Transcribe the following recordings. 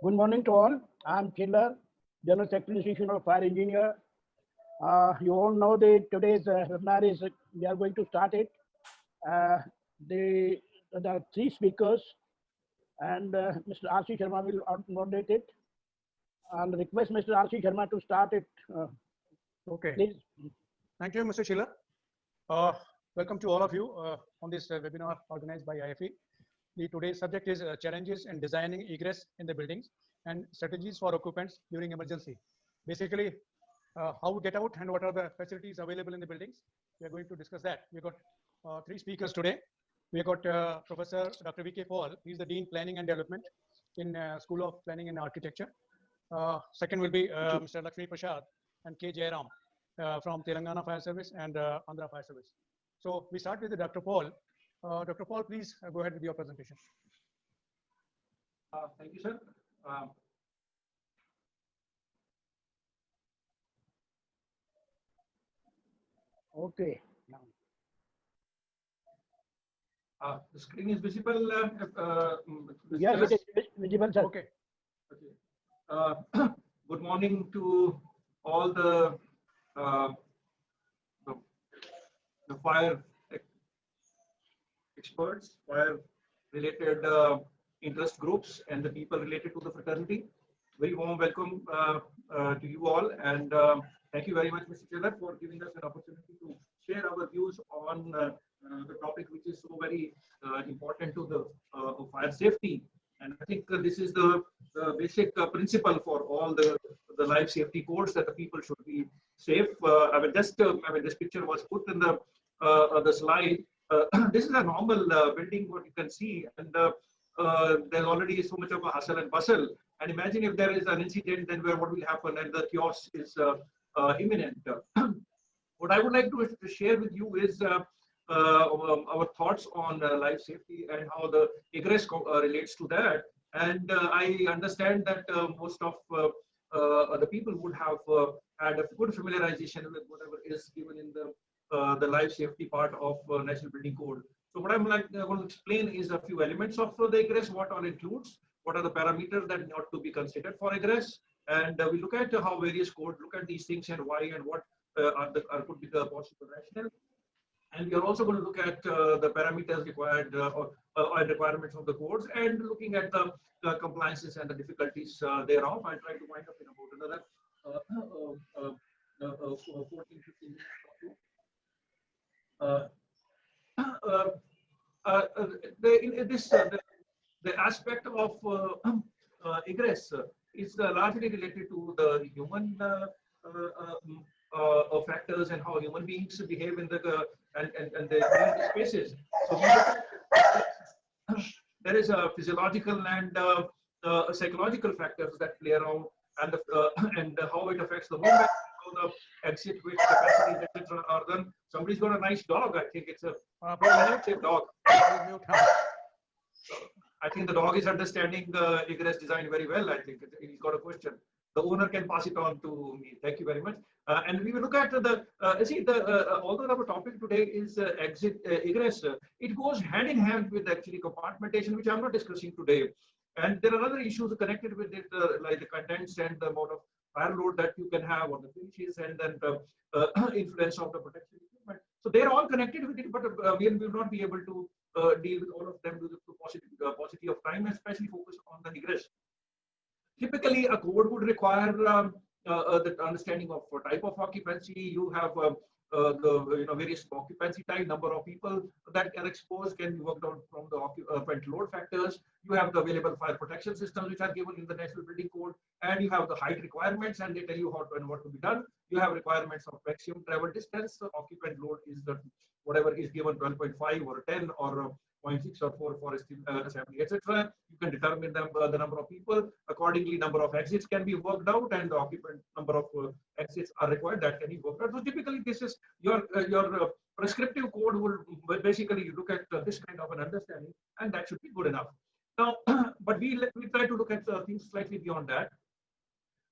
Good morning to all. I'm Killer, General Secretary Institution of Fire Engineer. You all know that today's webinar is we are going to start it. Uh, there are three speakers, and Mr. R.C. Sharma will moderate it. I'll request Mr. R.C. Sharma to start it. Okay. Please. Thank you, Mr. Schiller. Welcome to all of you on this webinar organized by IFE. The today's subject is challenges in designing egress in the buildings and strategies for occupants during emergency. Basically, how to get out and what are the facilities available in the buildings. We are going to discuss that. We've got three speakers today. We got Professor Dr. V.K. Paul. He's the Dean Planning and Development in School of Planning and Architecture. Second will be Mr. Lakshmi Prasad and K. Jairam from Telangana Fire Service and Andhra Fire Service. So we start with Dr. Paul. Dr. Paul, please go ahead with your presentation. Thank you, sir. Okay. The screen is visible. Yes, it is visible, sir. Okay. Good morning to all the fire experts, fire-related interest groups, and the people related to the fraternity. Very warm welcome to you all, and thank you very much, Mr. Chair, for giving us an opportunity to share our views on the topic, which is so very important to the fire safety. And I think this is the basic principle for all the life safety codes that the people should be safe. This picture was put in the slide. This is a normal building, what you can see, and there's already so much of a hustle and bustle. And imagine if there is an incident, then what will happen, and the chaos is imminent. What I would like to share with you is our thoughts on life safety and how the egress relates to that. And I understand that most of the people would have had a good familiarization with whatever is given in the life safety part of National Building Code. So what I'm going to explain is a few elements of the egress, what all includes, what are the parameters that ought to be considered for egress, and we look at how various codes look at these things and why and what could be the possible rationale. And we are also going to look at the parameters required or requirements of the codes and looking at the compliances and the difficulties thereof. I'll try to wind up in about another 14, 15 minutes. The aspect of egress is largely related to the human factors and how human beings behave in the and the spaces. So there is a physiological and psychological factors that play around, and and how it affects the movement, how the exit with capacities, etc. are done. Somebody's got a nice dog. I think it's a dog. I think the dog is understanding the egress design very well. I think he's got a question. The owner can pass it on to me. Thank you very much. And we will look at although our topic today is exit egress, it goes hand in hand with actually compartmentation, which I'm not discussing today. And there are other issues connected with it, like the contents and the amount of fire load that you can have on the finishes, and then the influence of the protection equipment. So they're all connected with it, but we will not be able to deal with all of them due to paucity of time, especially focus on the egress. Typically, a code would require the understanding of type of occupancy. You have the various occupancy type, number of people that are exposed can be worked out from the occupant load factors. You have the available fire protection systems which are given in the National Building Code, and you have the height requirements, and they tell you how to and what to be done. You have requirements of maximum travel distance. So occupant load is the whatever is given 12.5 or 10 or 0.6 or 4 for assembly, etc. You can determine the number of people. Accordingly, number of exits can be worked out, and the occupant number of exits are required that can be worked out. So typically, this is your prescriptive code will basically you look at this kind of an understanding, and that should be good enough. Now, but we try to look at things slightly beyond that.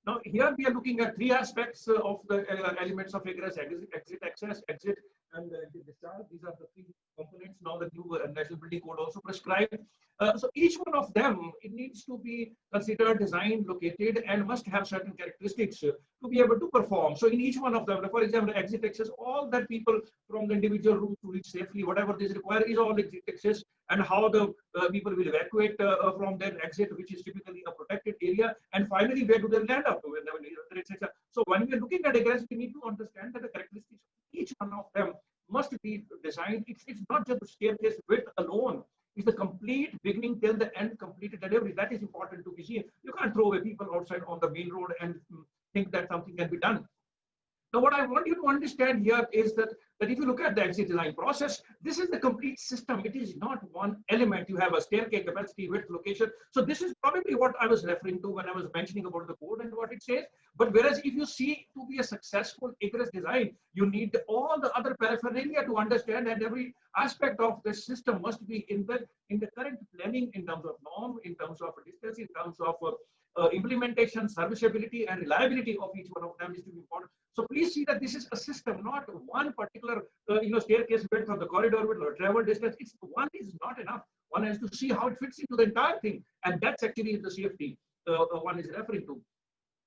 Now, here we are looking at three aspects of the elements of egress: exit, access, exit, and discharge. These are the three components now the new National Building Code also prescribed. So each one of them, it needs to be considered, designed, located, and must have certain characteristics to be able to perform. So in each one of them, for example, exit access, all that people from the individual room to reach safely, whatever this require is all exit access, and how the people will evacuate from that exit, which is typically a protected area, and finally where do they land up to, etc. So when we are looking at egress, we need to understand that the characteristics of each one of them must be designed. It's not just the staircase width alone. It's the complete beginning till the end completed delivery. That is important to be seen. You can't throw away people outside on the main road and think that something can be done. Now, what I want you to understand here is that if you look at the exit design process, this is the complete system. It is not one element. You have a staircase, capacity, width, location. So this is probably what I was referring to when I was mentioning about the code and what it says. But whereas if you see to be a successful egress design, you need all the other paraphernalia to understand, and every aspect of the system must be in the current planning in terms of norm, in terms of distance, in terms of implementation, serviceability, and reliability of each one of them is to be important. So please see that this is a system, not one particular staircase width or the corridor width or travel distance. It's one is not enough. One has to see how it fits into the entire thing, and that's actually the safety one is referring to.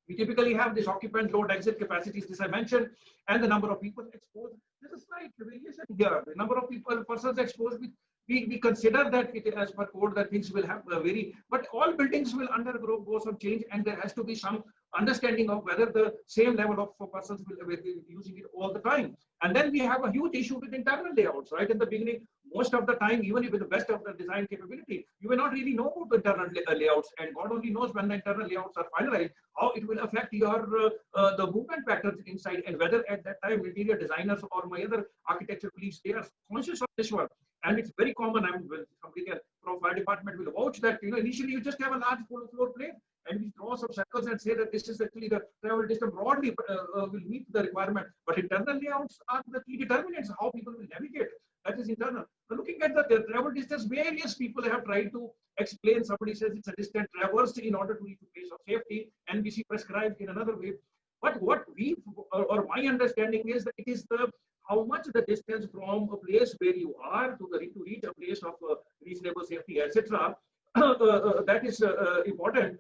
We typically have this occupant load exit capacities, this I mentioned, and the number of people exposed. There's a slight variation here. The number of persons exposed, we consider that it as per code that things will have vary, but all buildings will undergo some change, and there has to be some understanding of whether the same level of persons will be using it all the time. And then we have a huge issue with internal layouts, right? In the beginning, most of the time, even with the best of the design capability, you may not really know about the internal layouts, and God only knows when the internal layouts are finalized, how it will affect your the movement patterns inside, and whether at that time interior designers or my other architecture colleagues, they are conscious of this one. And it's very common. I mean, somebody from fire department will vouch that initially you just have a large floor plate, and we draw some circles and say that this is actually the travel distance broadly will meet the requirement. But internal layouts are the key determinants how people will navigate. That is internal. So looking at the travel distance, various people have tried to explain. Somebody says it's a distant traverse in order to reach a place of safety, and we see prescribed in another way. But what we, or my understanding is that it is how much the distance from a place where you are to reach a place of reasonable safety, etc. That is important.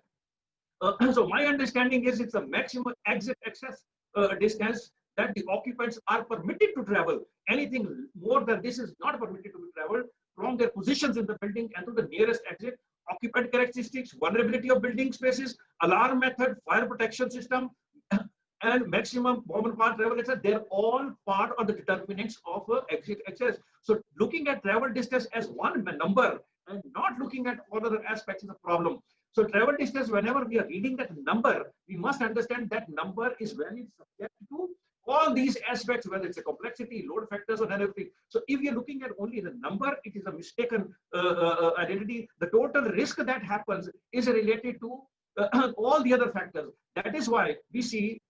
So my understanding is it's a maximum exit access distance that the occupants are permitted to travel. Anything more than this is not permitted to be traveled from their positions in the building and to the nearest exit. Occupant characteristics, vulnerability of building spaces, alarm method, fire protection system, and maximum common path travel, etc. They're all part of the determinants of exit access. So looking at travel distance as one number and not looking at all other aspects is a problem. So travel distance, whenever we are reading that number, we must understand that number is valid subject to all these aspects, whether it's a complexity, load factors, or everything. So if you're looking at only the number, it is a mistaken identity. The total risk that happens is related to all the other factors. That is why we see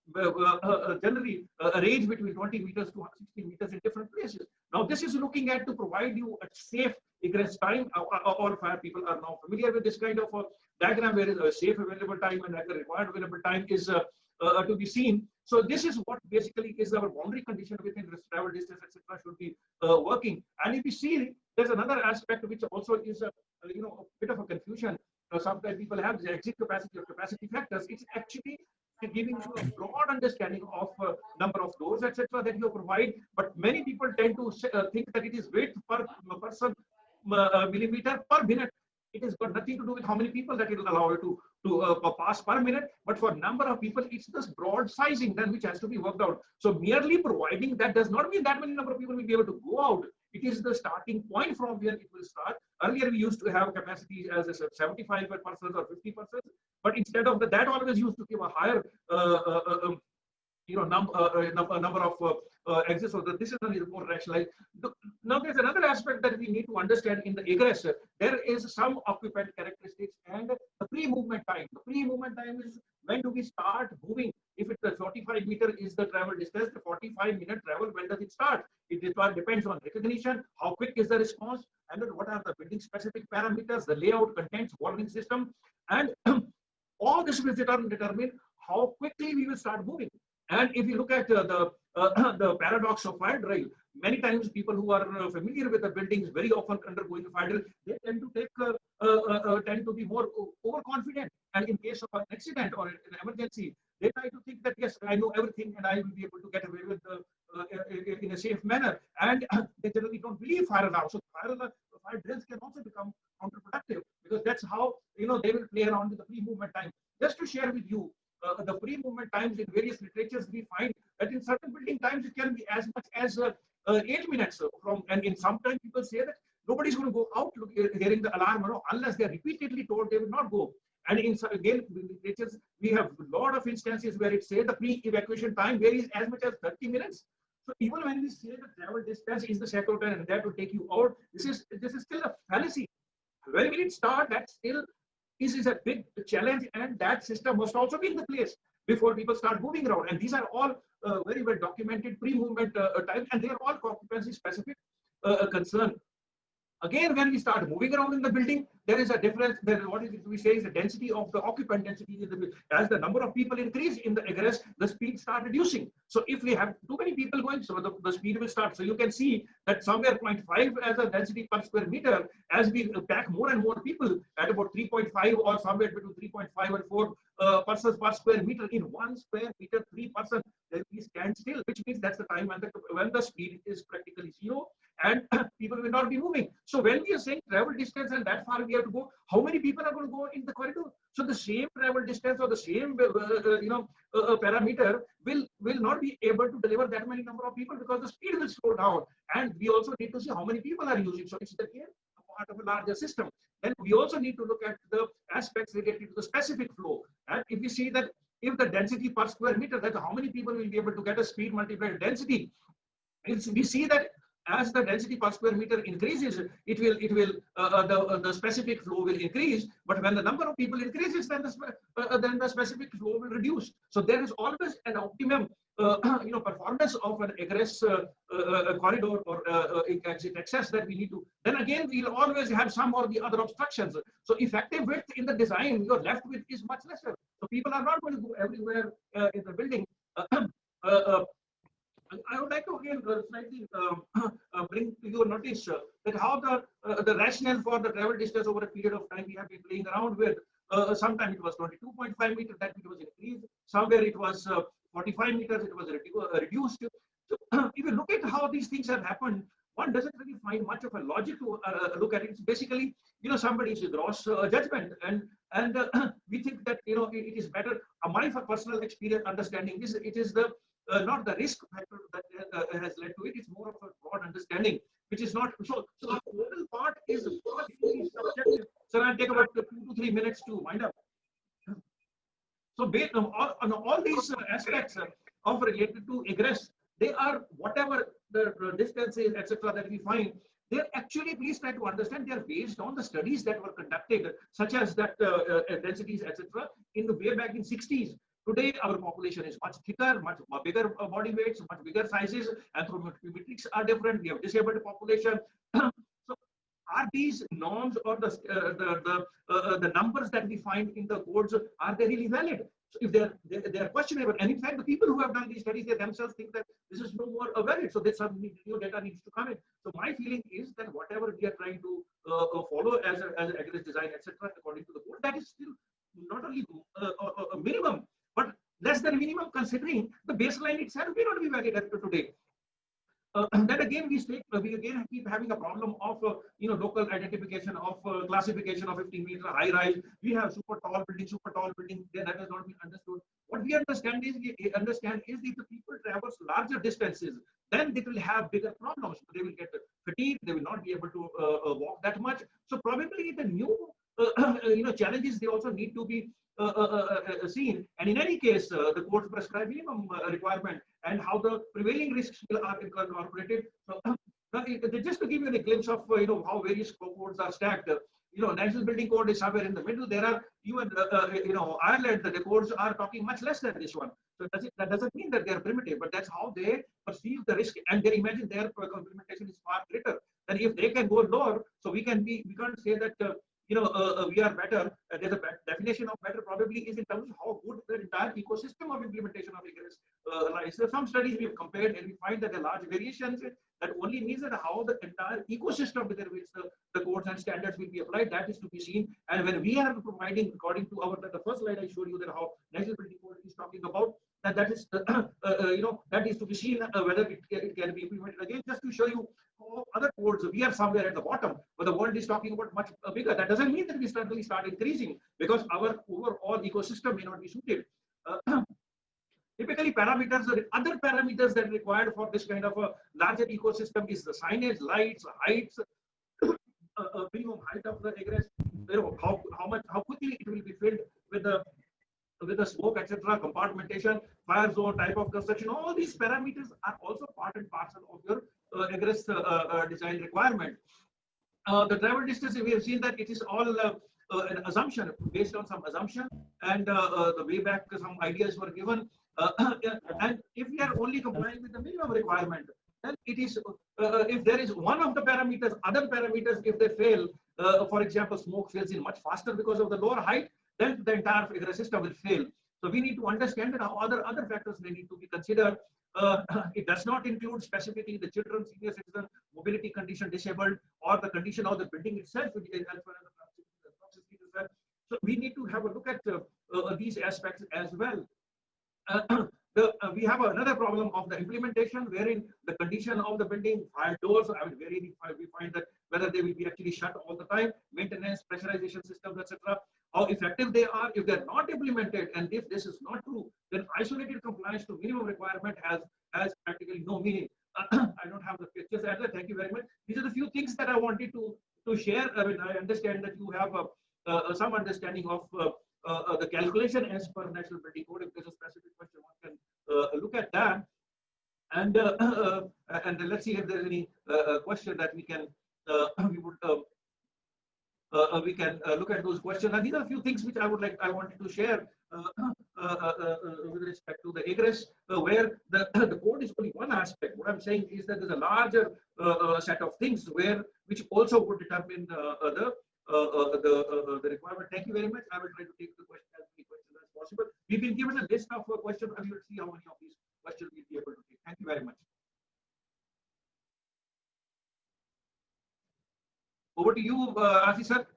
generally a range between 20 meters to 60 meters in different places. Now, this is looking at to provide you a safe egress time. All fire people are now familiar with this kind of a diagram where a safe available time and the required available time is to be seen. So this is what basically is our boundary condition within this travel distance, etc. should be working. And if you see, there's another aspect which also is a bit of a confusion. Sometimes people have the exit capacity or capacity factors. It's actually giving you a broad understanding of number of doors, etc. that you provide. But many people tend to think that it is width per person millimeter per minute. It has got nothing to do with how many people that it will allow you to pass per minute, but for number of people, it's this broad sizing then which has to be worked out. So merely providing that does not mean that many number of people will be able to go out. It is the starting point from where it will start. Earlier, we used to have capacity as a 75 persons or 50 persons, but instead of that always used to give a higher number of exits. So that this is a little more rationalized. Now, there's another aspect that we need to understand in the egress. There is some occupant characteristics and the pre-movement time. The pre-movement time is when do we start moving? If it's the 45 meter is the travel distance, the 45-minute travel, when does it start? It depends on recognition, how quick is the response, and then what are the building specific parameters, the layout, contents, warning system, and all this will determine how quickly we will start moving. And if you look at the paradox of fire drive, many times people who are familiar with the buildings very often undergoing fire drill, they tend to tend to be more overconfident. And in case of an accident or an emergency, they try to think that, yes, I know everything and I will be able to get away with in a safe manner. And they generally don't believe fire alarm. So fire drills can also become counterproductive, because that's how, they will play around with the pre-movement time. Just to share with you, the pre-movement times in various literatures, we find that in certain building times it can be as much as 8 minutes from, and in sometimes people say that nobody's going to go out hearing the alarm, unless they're repeatedly told they will not go. And again, literatures, we have a lot of instances where it says the pre-evacuation time varies as much as 30 minutes. So even when we say the travel distance is the checkout and that will take you out, this is still a fallacy. When will it start? That still is a big challenge, and that system must also be in the place before people start moving around. And these are all very well documented pre-movement times, and they are all occupancy specific concern. Again, when we start moving around in the building, there is a difference. What we say is the density of the occupant density. As the number of people increase in the egress, the speed start reducing. So if we have too many people going, so the speed will start. So you can see that somewhere 0.5 as a density per square meter, as we pack more and more people at about 3.5 or somewhere between 3.5 and 4 persons per square meter. In 1 square meter, 3 persons, then we stand still, which means that's the time when the speed is practically zero and people will not be moving. So when we are saying travel distance and that far we have to go, how many people are going to go in the corridor? So the same travel distance or the same parameter will not be able to deliver that many number of people, because the speed will slow down. And we also need to see how many people are using. So it's again a part of a larger system. Then we also need to look at the aspects related to the specific flow. And if we see that if the density per square meter, that's how many people will be able to get a speed multiplied density. We see that as the density per square meter increases, the specific flow will increase. But when the number of people increases, then the specific flow will reduce. So there is always an optimum performance of an egress corridor or exit access that we need to. Then again, we'll always have some or the other obstructions. So effective width in the design you're left with is much lesser. So people are not going to go everywhere in the building. I would like to again slightly bring to your notice that how the rationale for the travel distance over a period of time we have been playing around with. Sometimes it was 22.5 meters, that it was increased. Somewhere it was 45 meters, it was reduced. So if you look at how these things have happened, one doesn't really find much of a logic to look at it. It's basically, somebody's gross judgment, and we think that it is better. My personal experience understanding is it is the not the risk factor that has led to it. It's more of a broad understanding, which is not so. So the total part is subjective. So I'll take about 2 to 3 minutes to wind up. So based on all these aspects of related to egress, they are whatever the distances, etc., that we find. They're actually, please try to understand, they're based on the studies that were conducted, such as that densities, etc., in the way back in 60s. Today, our population is much thicker, much bigger body weights, much bigger sizes, anthropometrics are different. We have disabled population. So, are these norms or the numbers that we find in the codes, are they really valid? So if they're questionable, and in fact, the people who have done these studies, they themselves think that this is no more valid. So this new data needs to come in. So my feeling is that whatever we are trying to follow as an egress design, etc., according to the code, that is still not only a minimum, but less than minimum, considering the baseline itself may not be valid as of today. And then again, we again keep having a problem of local identification of classification of 15-meter high rise. We have super tall building. Then that has not been understood. What we understand is if the people traverse larger distances, then they will have bigger problems. They will get fatigued. They will not be able to walk that much. So probably the new challenges, they also need to be seen. And in any case, the codes prescribe minimum requirement and how the prevailing risks are incorporated. So just to give you a glimpse of how various codes are stacked. National Building Code is somewhere in the middle. There are Ireland, the codes are talking much less than this one. So that doesn't mean that they are primitive, but that's how they perceive the risk, and they imagine their implementation is far greater than if they can go lower. So we can't say that we are better. There's a definition of better probably is in terms of how good the entire ecosystem of implementation of egress lies. So some studies we've compared and we find that there are large variations. That only means that how the entire ecosystem within which the codes and standards will be applied, that is to be seen. And when we are providing, according to the first slide I showed you, that how National Building Code is talking about, that is that is to be seen whether it can be implemented again. Just to show you other codes, we are somewhere at the bottom, but the world is talking about much bigger. That doesn't mean that we suddenly start increasing, because our overall ecosystem may not be suited. Typically, parameters, other parameters that are required for this kind of a larger ecosystem is the signage, lights, heights, minimum height of the egress, how quickly it will be filled with the smoke, etc., compartmentation, fire zone, type of construction. All these parameters are also part and parcel of your egress design requirement. The travel distance, we have seen that it is all an assumption, based on some assumption, and the way back some ideas were given. And if we are only complying with the minimum requirement, then it is, if there is one of the parameters, other parameters, if they fail, for example, smoke fills in much faster because of the lower height, then the entire egress system will fail. So we need to understand that other factors may need to be considered. It does not include specifically the children, senior citizen, mobility condition, disabled, or the condition of the building itself, which is as far as the. So we need to have a look at these aspects as well. We have another problem of the implementation, wherein the condition of the building, fire doors, we find that whether they will be actually shut all the time, maintenance, pressurization systems, etc. How effective they are. If they're not implemented, and if this is not true, then isolated compliance to minimum requirement has practically no meaning. I don't have the pictures. Thank you very much. These are the few things that I wanted to share. I mean, I understand that you have some understanding of the calculation as per National Building Code. If there's a specific question, one can look at that. And let's see if there's any question that we can we can look at those questions. And these are a few things which I wanted to share with respect to the egress, where the code is only one aspect. What I'm saying is that there's a larger set of things which also would determine the requirement. Thank you very much. I will try to take the question as many questions as possible. We've been given a list of questions, and we will see how many of these questions we'll be able to take. Thank you very much. Over to you, Ashish sir.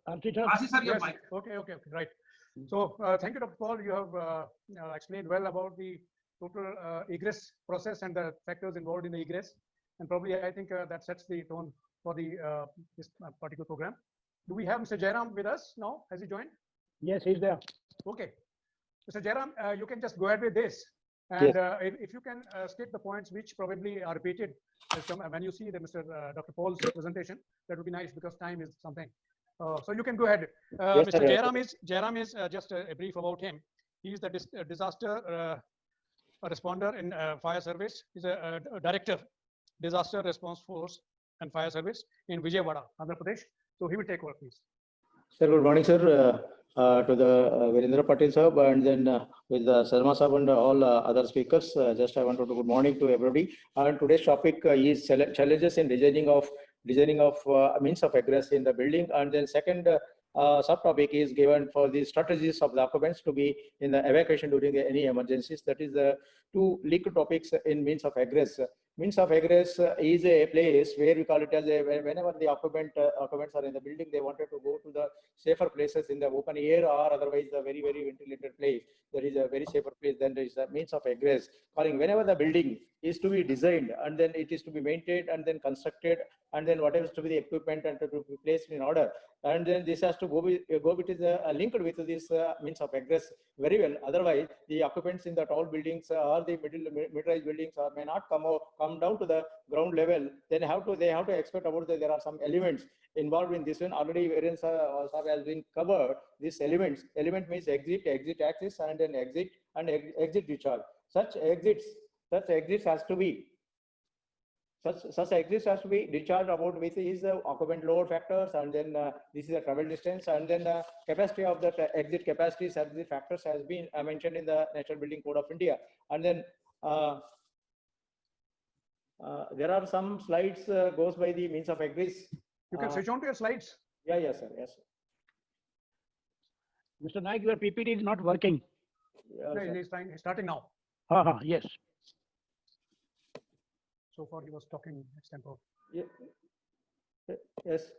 Ashish sir, your mic. Okay, right. So thank you, Dr. Paul. You have explained well about the total egress process and the factors involved in the egress, and probably I think that sets the tone for this particular program. Do we have Mr. Jairam with us now? Has he joined? Yes, he's there. Okay, Mr. Jairam, you can just go ahead with this, and yes. If you can state the points which probably are repeated when you see the Dr. Paul's presentation, that would be nice, because time is something. So you can go ahead. Yes, Mr. Jairam is just a brief about him. He is the disaster responder in fire service. He's a director, disaster response force and fire service in Vijayawada, Andhra Pradesh. So he will take over, please. Sir, good morning, sir. To the Virendra Patil sir, and then with the Sarma sir and all other speakers. Just I want to do good morning to everybody. And today's topic is challenges in designing of means of egress in the building. And then second subtopic is given for the strategies of the occupants to be in the evacuation during any emergencies. That is the two linked topics in means of egress. Means of egress is a place where we call it as whenever the occupants are in the building, they wanted to go to the safer places in the open air, or otherwise a very, very ventilated place. There is a very safer place. Then there is a means of egress. Calling whenever the building is to be designed, and then it is to be maintained, and then constructed, and then whatever is to be the equipment and to be placed in order, and then this has to go with linked with this means of egress very well. Otherwise, the occupants in the tall buildings or the mid-rise buildings may not come down to the ground level. Then they have to expect about that there are some elements involved in this one. Already variance has been covered. These elements. Element means exit access, and then exit and exit discharge. Such exits has to be. Such exits has to be discharged about with is occupant load factors, and then this is the travel distance, and then the capacity of the exit capacities as the factors has been mentioned in the National Building Code of India. And then There are some slides goes by the means of egress. You can switch on to your slides. Yeah, yes, sir. Yes, sir. Mr. Naik, your PPT is not working. Yeah, No, sir. he's starting now. Yes. So far he was talking extempo. Yeah. Yes.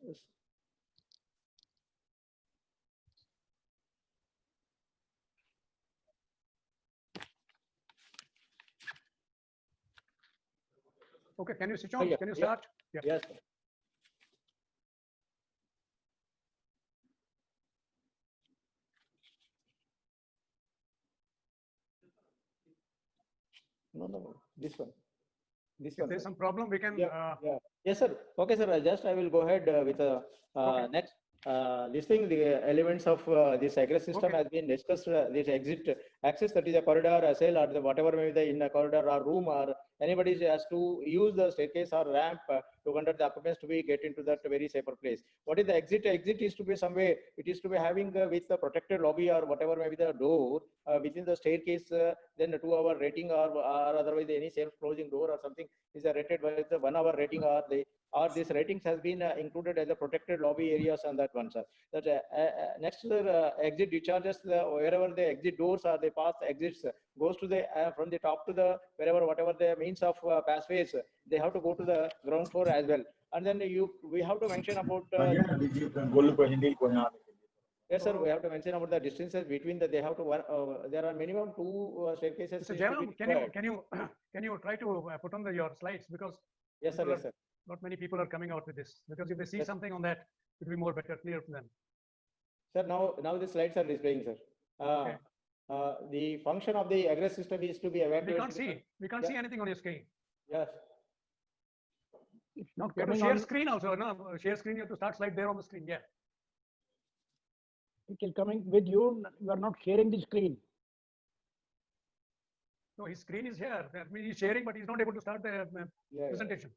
Yes. Okay, can you switch on? Yeah, Can you yeah. start? Yeah. Yes, sir. No, this one. This If one. there's Sir. some problem, we can. Yeah. Yes, sir. Okay, sir. I will go ahead with Okay. next. This thing, the elements of this egress system Okay. has been discussed. This exit access, that is a corridor, a cell, or the whatever may be the in a corridor or room, or anybody has to use the staircase or ramp to conduct the occupants to be get into that very safer place. What is the exit? Exit is to be somewhere. It is to be having with the protected lobby or whatever may be the door within the staircase. Then a 2-hour rating or otherwise any self-closing door or something is rated by the 1-hour rating or this ratings has been included as a protected lobby areas on that one, sir. That next to the exit discharges wherever the exit doors or the path exits goes to the from the top to the wherever whatever the means of pathways they have to go to the ground floor as well. And then we have to mention about yes, sir. We have to mention about the distances between the they have to there are minimum 2 staircases. Mr. Jairam, can you try to put on your slides, because Yes, sir. Yes, sir. not many people are coming out with this, because if they see Yes. something on that, it will be more better clear to them. Sir, now the slides are displaying, sir. Okay. The function of the egress system is to be evacuated. We can't Yeah. see anything on your screen. Yes. It's not You have to coming share on. screen also. No, share screen. You have to start slide there on the screen. Yeah. It is coming with you. You are not sharing the screen. No, his screen is here. That means he's sharing, but he's not able to start the Yeah. presentation.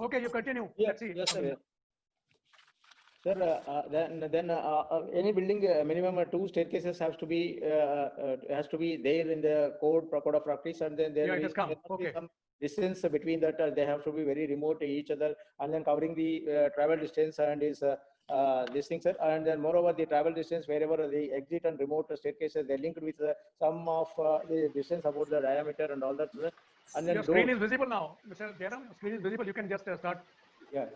Okay, you continue. Yeah. Let's see. Yes, sir. Yes. Sir, then any building minimum 2 staircases has to be there in the code of practice, and then there Yeah, it will has come. there must be Okay. some distance between that. They have to be very remote to each other, and then covering the travel distance and is this thing, sir. And then moreover, the travel distance wherever the exit and remote staircases they linked with some of the distance about the diameter and all that, sir. And then Your screen is visible now, Mr. Jairam. Your screen is visible. You can just start. yeah,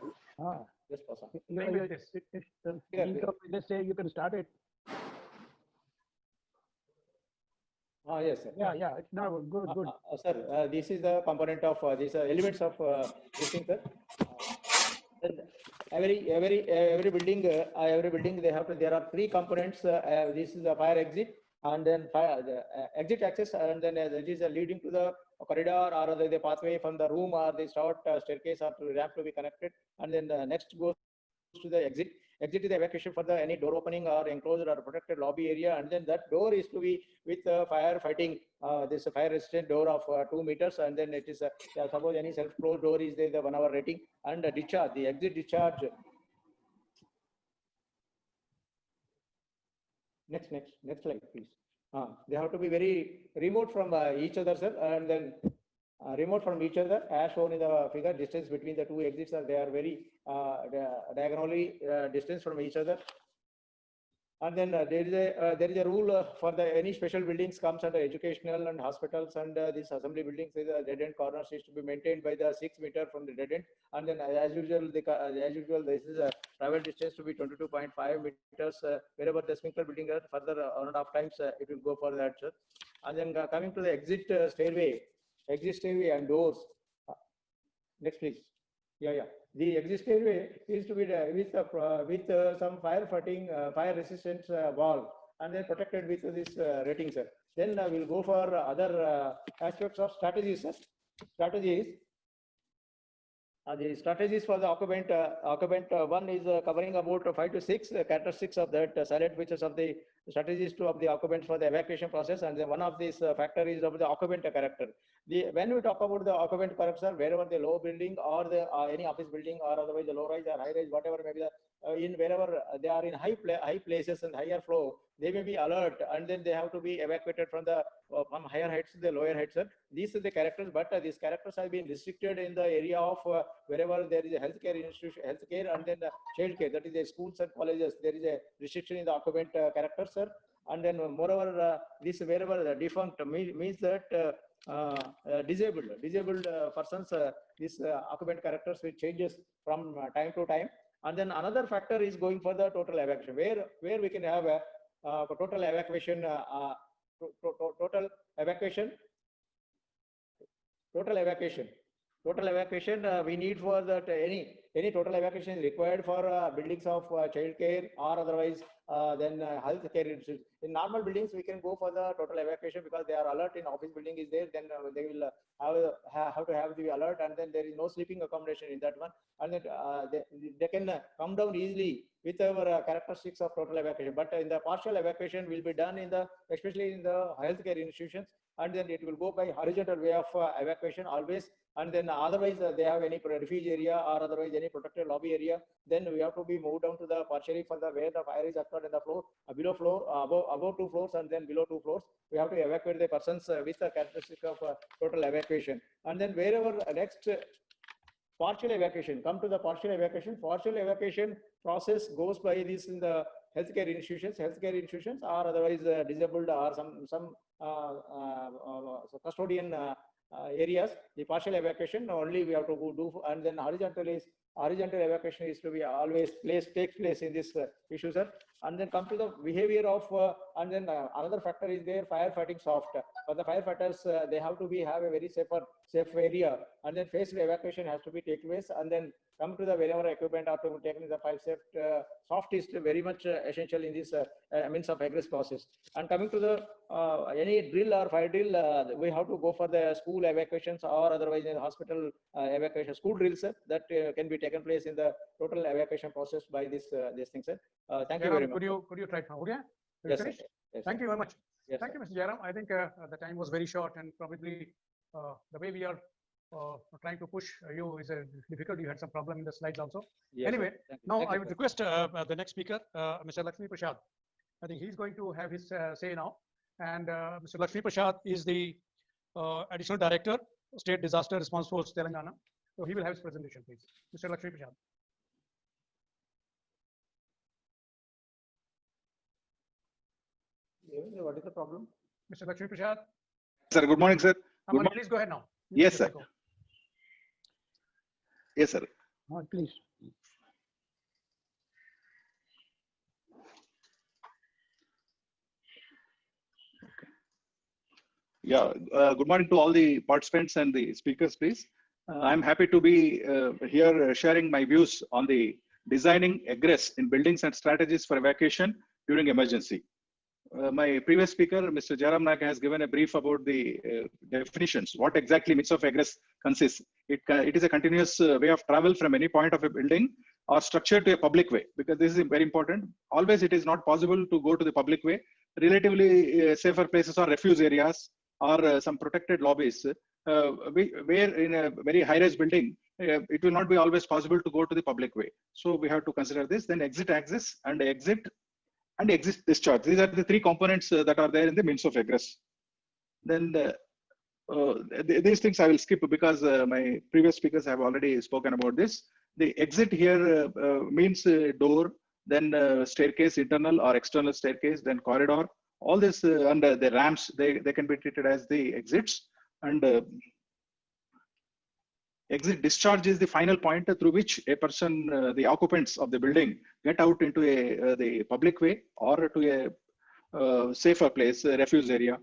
Ah, just pass on. Playing with this. Let's say you can start it. Yes, sir. Yeah, it's now good. Sir, this is the component of these elements of this thing, sir. Then every building they have to, there are 3 components. This is the fire exit, and then the exit access, and then it is leading to the corridor or the pathway from the room or the short staircase or to ramp to be connected, and then next goes to the exit. Exit is the evacuation for the any door opening or enclosed or protected lobby area, and then that door is to be with fire fighting. This fire resistant door of 2 meters, and then it is suppose any self closed door is there, the 1-hour rating, and discharge, the exit discharge. Next slide, please. They have to be very remote from each other, sir, and then remote from each other, as shown in the figure. Distance between the 2 exits are they are very diagonally distance from each other. And then there is a rule for the any special buildings comes under educational and hospitals, and these assembly buildings, the dead end corners is to be maintained by the 6 meter from the dead end. And then as usual, this is a travel distance to be 22.5 meters wherever the sprinkler building are further 1.5 times it will go for that, sir. And then coming to the exit stairway and doors. Next, please. Yeah. The exit stairway is to be with some firefighting, fire resistance wall, and then protected with this rating, sir. Then we'll go for other aspects of strategies, sir. Strategies. The strategies for the occupant, one is covering about 5 to 6 characteristics of that salient features of the strategies of the occupants for the evacuation process. And then one of these factor is of the occupant character. When we talk about the occupant character, wherever the low building or the any office building or otherwise the low rise or high rise, whatever maybe in wherever they are in high places and higher flow, they may be alert, and then they have to be evacuated from the from higher heights to the lower heights. These are the characters, but these characters have been restricted in the area of wherever there is a healthcare institution, healthcare, and then child care, that is the schools and colleges. There is a restriction in the occupant character, sir. And then moreover, this wherever the defunct means that disabled persons, this occupant characters which changes from time to time. And then another factor is going for the total evacuation, where we can have a total evacuation, total evacuation we need for that any total evacuation is required for buildings of child care or otherwise then health care institutes. In normal buildings we can go for the total evacuation because they are alert. In office building is there, then they will have to have the alert, and then there is no sleeping accommodation in that one, and then they can come down easily with our characteristics of total evacuation. But in the partial evacuation will be done in the, especially in the healthcare institutions, and then it will go by horizontal way of evacuation always. And then otherwise they have any refuge area or otherwise any protected lobby area, then we have to be moved down to the partially for the where the fire is occurred in the floor, below floor, above 2 floors and then below 2 floors. We have to evacuate the persons with the characteristic of total evacuation. And then wherever next partial evacuation, come to the partial evacuation process goes by this in the healthcare institutions or otherwise disabled or some custodian areas. The partial evacuation only we have to go do, and then horizontal evacuation is to be always takes place in this issue, sir. And then come to the behavior of and then another factor is there, firefighting soft. For the firefighters, they have to have a very safe area, and then phased evacuation has to be take place. And then come to the wherever equipment are to be taken in the fire safe soft is very much essential in this means of egress process. And coming to the any drill or fire drill, we have to go for the school evacuations or otherwise in the hospital evacuation, school drills that can be taken place in the total evacuation process by this thing, sir. Thank you very much. Could you try now? Okay. Yes, sir. Yes, thank you very much. Yes, thank you, Mr. Jairam. I think the time was very short, and probably the way we are trying to push you is difficult. You had some problem in the slides also. Yes, anyway, now thank I you, would sir. request the next speaker, Mr. Lakshmi Prasad. I think he's going to have his say now. And Mr. Lakshmi Prasad is the Additional Director, State Disaster Response Force, Telangana. So he will have his presentation, please. Mr. Lakshmi Prasad. What is the problem? Mr. Lakshmi Prasad. Sir, good morning, sir. Good morning. Please go ahead now. Yes, sir. Yes, sir. Please. Yeah, good morning to all the participants and the speakers, please. I'm happy to be here sharing my views on the designing egress in buildings and strategies for evacuation during emergency. My previous speaker, Mr. Jairam Naik, has given a brief about the definitions. What exactly means of egress consists? It is a continuous way of travel from any point of a building or structure to a public way, because this is very important. Always it is not possible to go to the public way. Relatively safer places or refuge areas or some protected lobbies, where in a very high-rise building, it will not be always possible to go to the public way. So we have to consider this. Then exit access and exit discharge. These are the three components that are there in the means of egress. Then these things I will skip because my previous speakers have already spoken about this. The exit here means door, then staircase, internal or external staircase, then corridor. All this and the ramps, they can be treated as the exits. And exit discharge is the final point through which a person, the occupants of the building, get out into the public way or to a safer place, a refuge area.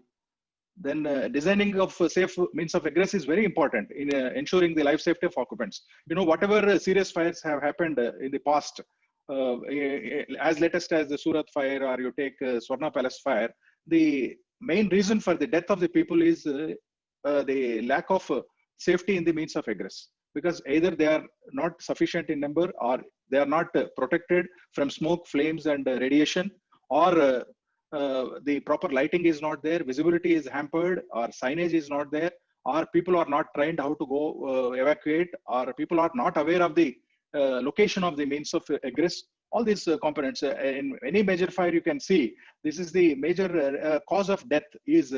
Then designing of safe means of egress is very important in ensuring the life safety of occupants. You know, whatever serious fires have happened in the past, as latest as the Surat fire or you take Swarna Palace fire, the main reason for the death of the people is the lack of safety in the means of egress. because either they are not sufficient in number, or they are not protected from smoke, flames, and radiation, or the proper lighting is not there, visibility is hampered, or signage is not there, or people are not trained how to go evacuate, or people are not aware of the location of the means of egress. All these components in any major fire you can see, this is the major cause of death is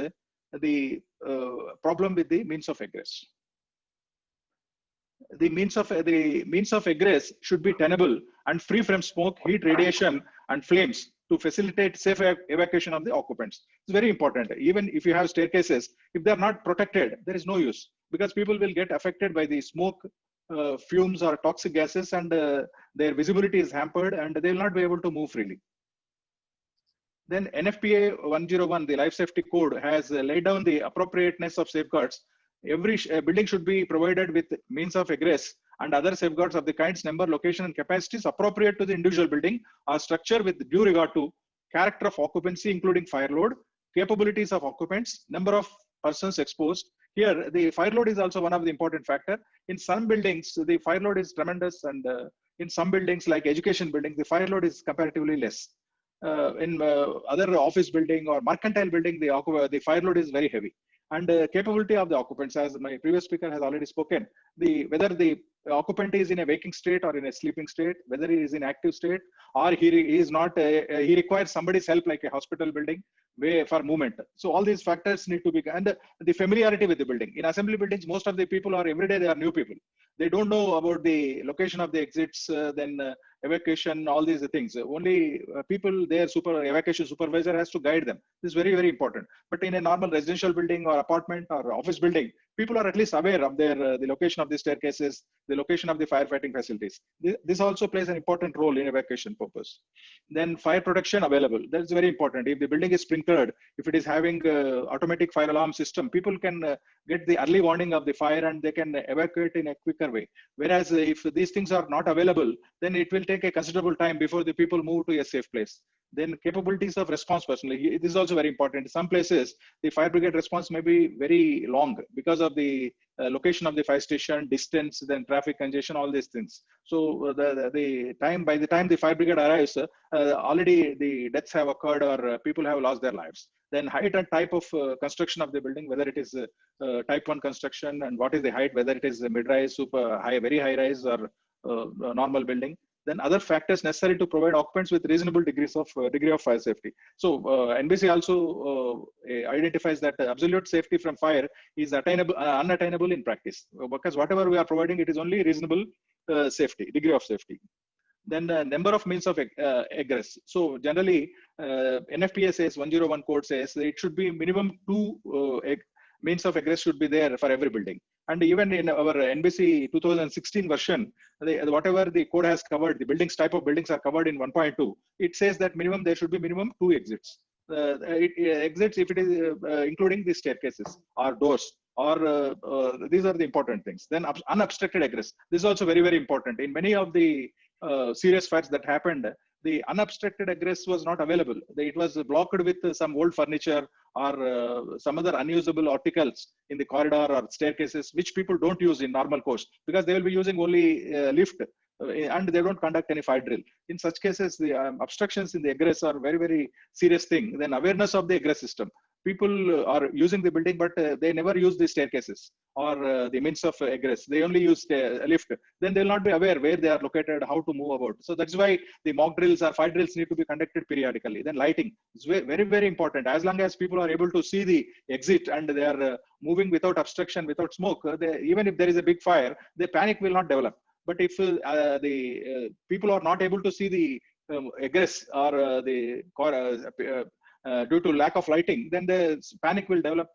the problem with the means of egress. The means of egress should be tenable and free from smoke, heat, radiation, and flames to facilitate safe evacuation of the occupants. It's very important. Even if you have staircases, if they are not protected, there is no use, because people will get affected by the smoke, fumes, or toxic gases, and their visibility is hampered, and they will not be able to move freely. Then NFPA 101, the Life Safety Code, has laid down the appropriateness of safeguards. Every building should be provided with means of egress and other safeguards of the kinds, number, location, and capacities appropriate to the individual building or structure, with due regard to character of occupancy, including fire load, capabilities of occupants, number of persons exposed. Here, the fire load is also one of the important factor. In some buildings, the fire load is tremendous, and in some buildings, like education buildings, the fire load is comparatively less. In other office building or mercantile building, the fire load is very heavy. And capability of the occupants, as my previous speaker has already spoken, whether the occupant is in a waking state or in a sleeping state, whether he is in active state, or he is not, he requires somebody's help, like a hospital building, way for movement. So all these factors need to be, and the familiarity with the building. In assembly buildings, most of the people are every day, they are new people. They don't know about the location of the exits, evacuation, all these things. Only people, their evacuation supervisor has to guide them. This is very, very important. But in a normal residential building or apartment or office building, people are at least aware of their the location of the staircases, the location of the firefighting facilities. This also plays an important role in evacuation purpose. Then fire protection available. That's very important. If the building is sprinklered, if it is having automatic fire alarm system, people can get the early warning of the fire and they can evacuate in a quicker way. Whereas if these things are not available, then it will take a considerable time before the people move to a safe place. Then capabilities of response personally. This is also very important. In some places, the fire brigade response may be very long because of the location of the fire station, distance, then traffic congestion, all these things. So by the time the fire brigade arrives, already the deaths have occurred or people have lost their lives. Then height and type of construction of the building, whether it is type 1 construction and what is the height, whether it is mid-rise, super high, very high rise, or normal building. Then other factors necessary to provide occupants with reasonable degree of fire safety. So NBC also identifies that absolute safety from fire is unattainable in practice, because whatever we are providing, it is only reasonable degree of safety. Then the number of means of egress. So generally, NFPA says 101 code says it should be minimum 2 means of egress should be there for every building. And even in our NBC 2016 version, whatever the code has covered, the type of buildings are covered in 1.2. It says that there should be minimum 2 exits. Exits if it is including the staircases or doors, or these are the important things. Then unobstructed egress. This is also very, very important. In many of the serious fires that happened, the unobstructed egress was not available. It was blocked with some old furniture or some other unusable articles in the corridor or staircases, which people don't use in normal course, because they will be using only lift and they don't conduct any fire drill. In such cases, the obstructions in the egress are very, very serious thing. Then awareness of the egress system. People are using the building, but they never use the staircases or the means of egress. They only use a lift. Then they'll not be aware where they are located, how to move about. So that's why the mock drills or fire drills need to be conducted periodically. Then lighting is very, very important. As long as people are able to see the exit and they are moving without obstruction, without smoke, even if there is a big fire, the panic will not develop. But if the people are not able to see the egress or due to lack of lighting, then the panic will develop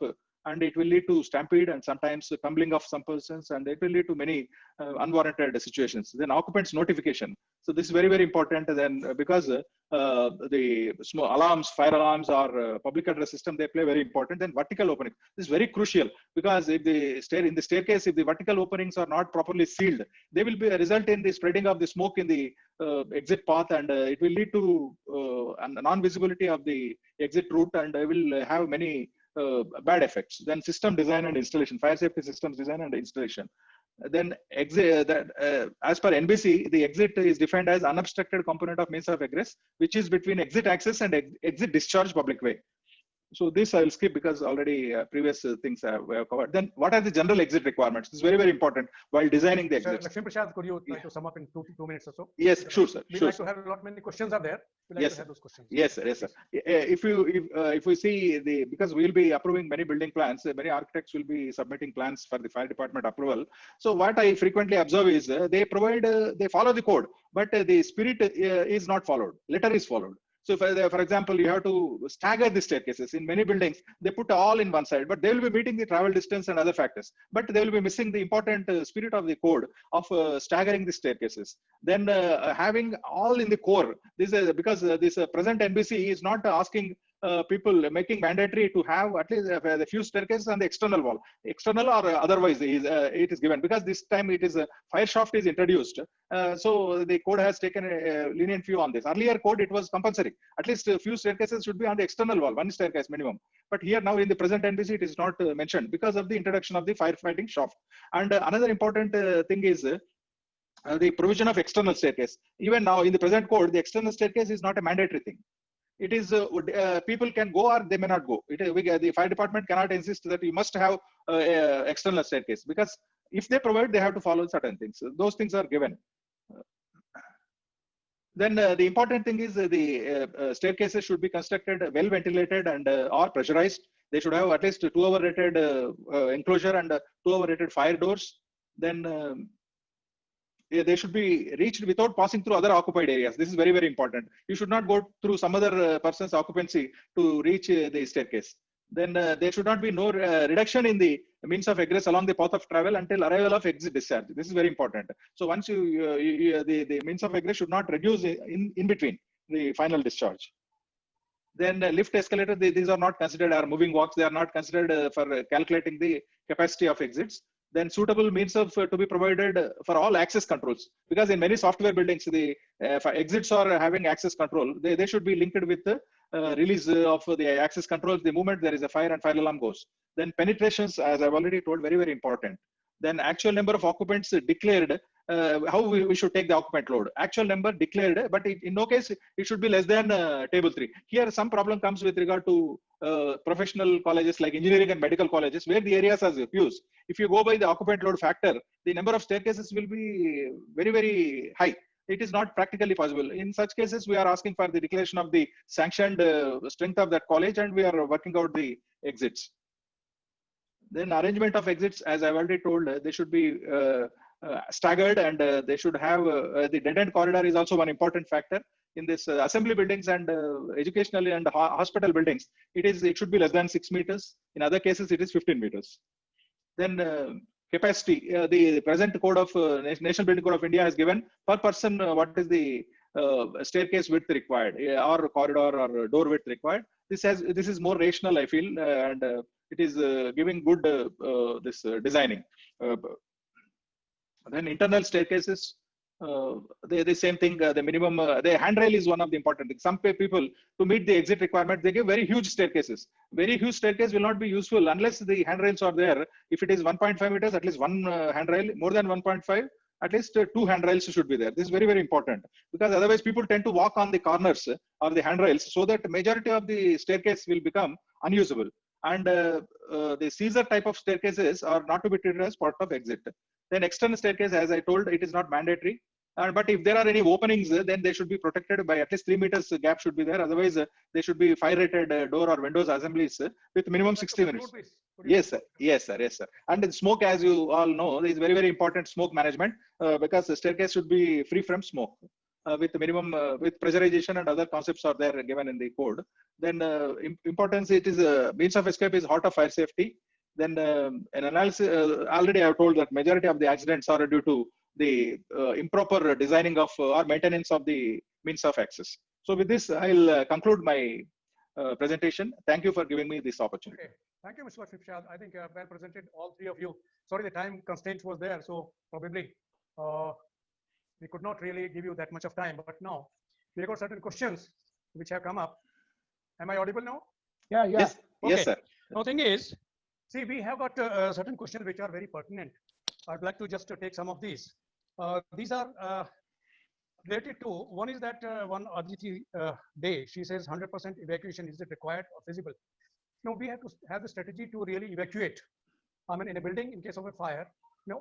and it will lead to stampede and sometimes tumbling of some persons, and it will lead to many unwarranted situations. Then occupants notification. So this is very, very important. Then because the small alarms, fire alarms, or public address system, they play very important. Then vertical opening. This is very crucial, because if the staircase, if the vertical openings are not properly sealed, they will be a result in the spreading of the smoke in the exit path, and it will lead to non-visibility of the exit route, and will have many bad effects. Then system design and installation, fire safety systems design and installation. Then exit as per NBC, the exit is defined as unobstructed component of means of egress, which is between exit access and exit discharge public way. So this I will skip because already previous things we have covered. Then what are the general exit requirements? This is very, very important while designing the Sir, exits. Lakshmi Prasad, could you try to sum up in two minutes or so? Yes, sure, sir. We'd Sure, like sir. to have a lot many questions are there. We'd like Yes, to sir. have those questions. Yes, sir. Yes, sir. If we see because we will be approving many building plans, many architects will be submitting plans for the fire department approval. So what I frequently observe is they provide, they follow the code, but the spirit is not followed. Letter is followed. So for example, you have to stagger the staircases. In many buildings, they put all in one side, but they will be meeting the travel distance and other factors. But they will be missing the important spirit of the code of staggering the staircases. Then having all in the core. This is because this present NBC is not asking people making mandatory to have at least a few staircases on the external wall, external or otherwise it is given, because this time it is a fire shaft is introduced. So the code has taken a lenient view on this. Earlier code, it was compulsory. At least a few staircases should be on the external wall, one staircase minimum. But here now in the present NBC, it is not mentioned because of the introduction of the firefighting shaft. And another important thing is the provision of external staircase. Even now in the present code, the external staircase is not a mandatory thing. It is people can go or they may not go. The fire department cannot insist that you must have external staircase, because if they provide, they have to follow certain things. Those things are given. Then the important thing is the staircases should be constructed well ventilated and or pressurized. They should have at least 2 hour rated enclosure and 2 hour rated fire doors. Then they should be reached without passing through other occupied areas. This is very, very important. You should not go through some other person's occupancy to reach the staircase. Then there should not be no reduction in the means of egress along the path of travel until arrival of exit discharge. This is very important. So once the means of egress should not reduce in between the final discharge. Then lift, escalator, these are not considered, are moving walks. They are not considered for calculating the capacity of exits. Then suitable means of to be provided for all access controls, because in many software buildings the exits are having access control. They should be linked with the release of the access controls the moment there is a fire and fire alarm goes. Then penetrations, as I've already told, very, very important. Then actual number of occupants declared, how we should take the occupant load. Actual number declared, but in no case it should be less than table 3. Here some problem comes with regard to professional colleges like engineering and medical colleges, where the areas are huge. If you go by the occupant load factor, the number of staircases will be very, very high. It is not practically possible. In such cases, we are asking for the declaration of the sanctioned strength of that college, and we are working out the exits. Then arrangement of exits, as I've already told, they should be staggered, and they should have the dead end corridor is also one important factor in this assembly buildings and educational and hospital buildings. It should be less than 6 meters. In other cases, it is 15 meters. Then capacity, the present code of National Building Code of India has given per person what is the staircase width required, or corridor or door width required. This is more rational, I feel, and it is giving good designing. Then internal staircases, the same thing. The minimum, the handrail is one of the important things. Some people, to meet the exit requirement, they give very huge staircases. Very huge staircase will not be useful unless the handrails are there. If it is 1.5 meters, at least one handrail. More than 1.5, at least 2 handrails should be there. This is very, very important, because otherwise people tend to walk on the corners of the handrails, so that majority of the staircase will become unusable. And the Caesar type of staircases are not to be treated as part of exit. Then external staircase, as I told, it is not mandatory. But if there are any openings, then they should be protected by at least 3 meters gap should be there. Otherwise, they should be fire-rated door or windows assemblies with minimum 60 minutes. Yes, sir. Yes, sir. Yes, sir. And the smoke, as you all know, is very, very important, smoke management, because the staircase should be free from smoke. With minimum, with pressurization and other concepts are there given in the code. Then importance, it is means of escape is heart of fire safety. Then an analysis, already I have told that majority of the accidents are due to the improper designing of or maintenance of the means of access. So with this, I'll conclude my presentation. Thank you for giving me this opportunity. Okay. Thank you, Mr. Lakshmi Prasad. I think well presented, all three of you. Sorry, the time constraint was there, so probably we could not really give you that much of time. But now we got certain questions which have come up. Am I audible now? Yeah, yeah. Yes, Okay. yes, sir. Now, thing is, see, we have got certain questions which are very pertinent I'd like to just take some of these. These are related to, one is that one Aditi Day, she says 100% evacuation, is it required or feasible? No, we have to have the strategy to really evacuate. I mean, in a building, in case of a fire,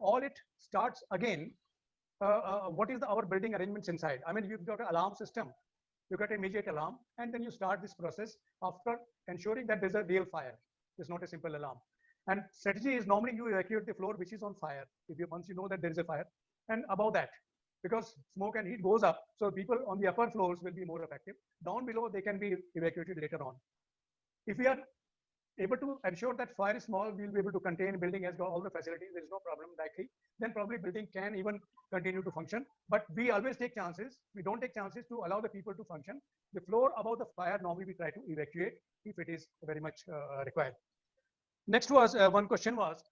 all it starts again. What is our building arrangements inside? I mean, you've got an alarm system, you've got an immediate alarm, and then you start this process after ensuring that there's a real fire. It's not a simple alarm. And strategy is normally you evacuate the floor which is on fire, once you know that there is a fire, and above that, because smoke and heat goes up, so people on the upper floors will be more effective. Down below, they can be evacuated later on. If we are able to ensure that fire is small, we'll be able to contain, building has got all the facilities, there is no problem likely, then probably building can even continue to function. But we always take chances. We don't take chances to allow the people to function. The floor above the fire, normally we try to evacuate if it is very much required. Next was, one question was,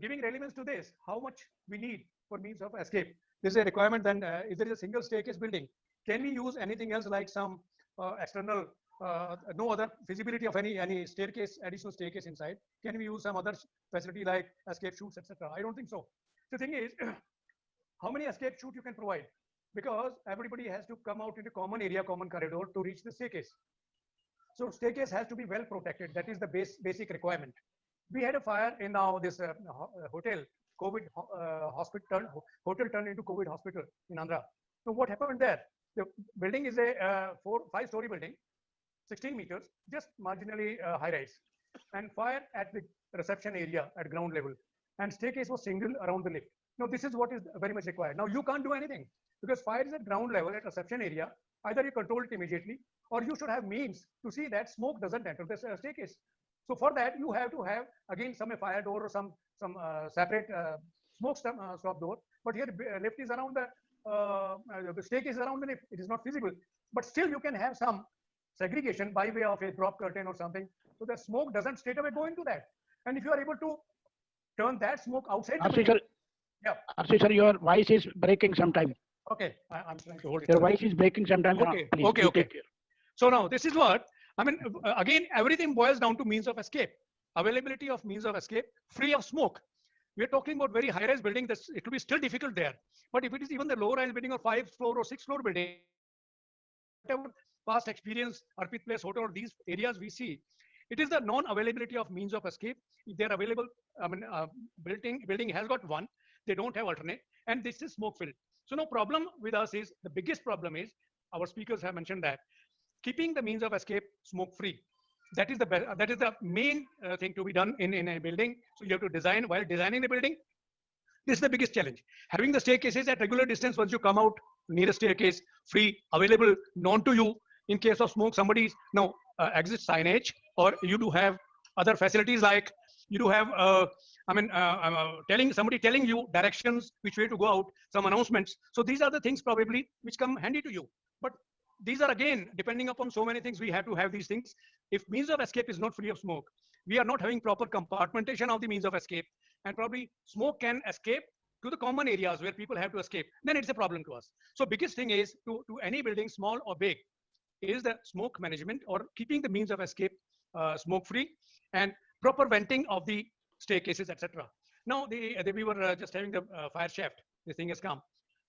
giving relevance to this, how much we need for means of escape. This is a requirement. Then if there is a single staircase building, can we use anything else like some external, no other feasibility of any staircase, additional staircase inside? Can we use some other facility like escape chutes, etc.? I don't think so. The thing is, how many escape chute you can provide? Because everybody has to come out into common area, common corridor to reach the staircase. So staircase has to be well protected. That is the basic requirement. We had a fire in now this hotel, COVID hospital, hotel turned into COVID hospital in Andhra. So what happened there? The building is a 5-story building, 16 meters, just marginally high rise, and fire at the reception area at ground level, and staircase was single around the lift. Now this is what is very much required. Now you can't do anything because fire is at ground level at reception area. Either you control it immediately, or you should have means to see that smoke doesn't enter the staircase. So for that, you have to have again some fire door or some separate smoke stop door. But here lift is around the staircase is around the lift. It is not feasible. But still, you can have some segregation by way of a drop curtain or something, so the smoke doesn't straight away go into that. And if you are able to turn that smoke outside the building, yeah. Sir, your voice is breaking sometime. Okay, I'm trying to hold it. Your voice is breaking sometime. Okay, Please, okay. So now this is what, I mean, again, everything boils down to means of escape. Availability of means of escape free of smoke. We're talking about very high-rise building. It will be still difficult there. But if it is even the low-rise building or 5-floor or 6-floor building, whatever past experience, Arpit Place Hotel, or these areas we see, it is the non-availability of means of escape. If they're available, I mean, building has got one, they don't have alternate, and this is smoke filled. So no problem with us is, the biggest problem is, our speakers have mentioned that, keeping the means of escape smoke free. That is the main thing to be done in a building. So you have to design, while designing the building, this is the biggest challenge. Having the staircases at regular distance once you come out, near a staircase, free, available, known to you. In case of smoke, somebody's now exit signage, or you do have other facilities like you do have, somebody telling you directions, which way to go out, some announcements. So these are the things probably which come handy to you. But these are again, depending upon so many things, we have to have these things. If means of escape is not free of smoke, we are not having proper compartmentation of the means of escape, and probably smoke can escape to the common areas where people have to escape, then it's a problem to us. So biggest thing is to any building, small or big, is the smoke management or keeping the means of escape smoke free, and proper venting of the staircases, etc. Now we were just having the fire shaft. This thing has come.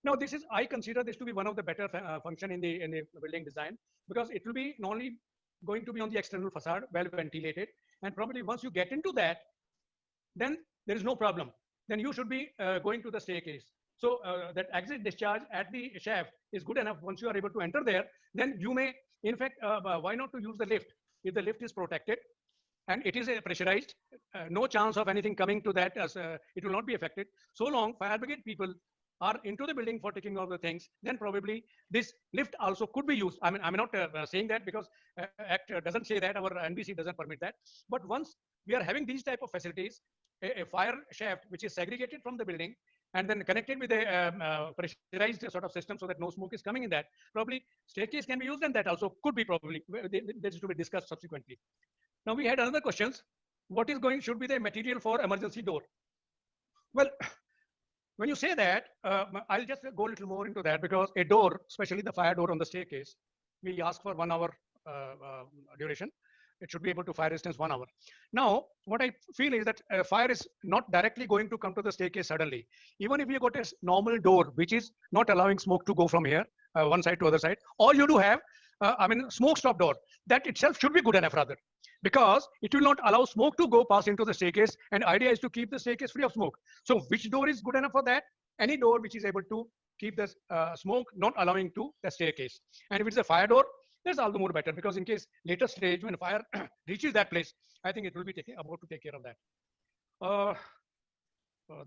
Now this is, I consider this to be one of the better function in the building design, because it will be not only going to be on the external facade, well ventilated, and probably once you get into that, then there is no problem. Then you should be going to the staircase. So that exit discharge at the shaft is good enough. Once you are able to enter there, then you may, in fact, why not to use the lift? If the lift is protected and it is pressurized, no chance of anything coming to that, as it will not be affected. So long fire brigade people are into the building for taking all the things, then probably this lift also could be used. I mean, I'm not saying that because Act doesn't say that, our NBC doesn't permit that. But once we are having these type of facilities, a fire shaft which is segregated from the building and then connected with a pressurized sort of system so that no smoke is coming in that, probably staircase can be used, and that also could be probably, this is to be discussed subsequently. Now we had another questions. What is should be the material for emergency door? Well, when you say that, I'll just go a little more into that, because a door, especially the fire door on the staircase, we ask for 1 hour duration. it should be able to fire resistance 1 hour. Now, what I feel is that fire is not directly going to come to the staircase suddenly. Even if you got a normal door, which is not allowing smoke to go from here, one side to other side, or you do have, smoke stop door, that itself should be good enough rather, because it will not allow smoke to go past into the staircase. And idea is to keep the staircase free of smoke. So which door is good enough for that? Any door which is able to keep the smoke not allowing to the staircase. And if it's a fire door, that's all the more better, because in case later stage when fire reaches that place, I think it will be about to take care of that.